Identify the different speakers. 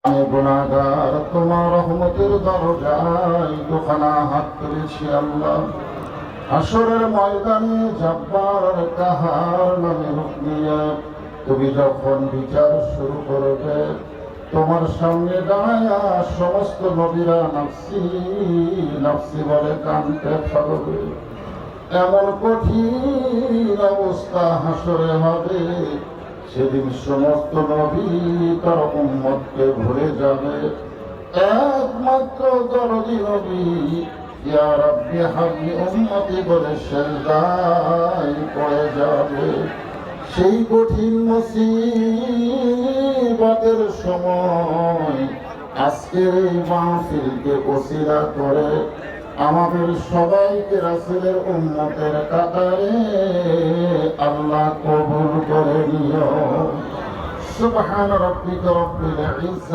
Speaker 1: আমি গুনাহগার, তোমার রহমতের দরজায় দুখানা হাত তুলেছি আল্লাহ। হাসরের ময়দানে জব্বার আর কাহার নামে রূপ নিয়ে তুমি যখন বিচার শুরু করবে, তোমার সামনে দাঁড়ায়া সমস্ত নবীরা নফসি নফসি বলে কানতে থাকবে। এমন কঠিন অবস্থা হাসরে হবে, সেদিন সমস্ত নবী তার উম্মতকে ভুলে যাবে। একমাত্র দরদি নবী ইয়া রাব্বি হাবলি উম্মতি বলে সেজদায় পড়ে যাবে। সেই কঠিন মুসিবতের সময় আজকের এই মাহফিলকে ওসিলা করে আমাদের সবাইকে রাসূলের উম্মতের কাতারে আল্লাহ কবুল করে নিও। সুবহান রাব্বিকা রাব্বিল ইজ্জাতি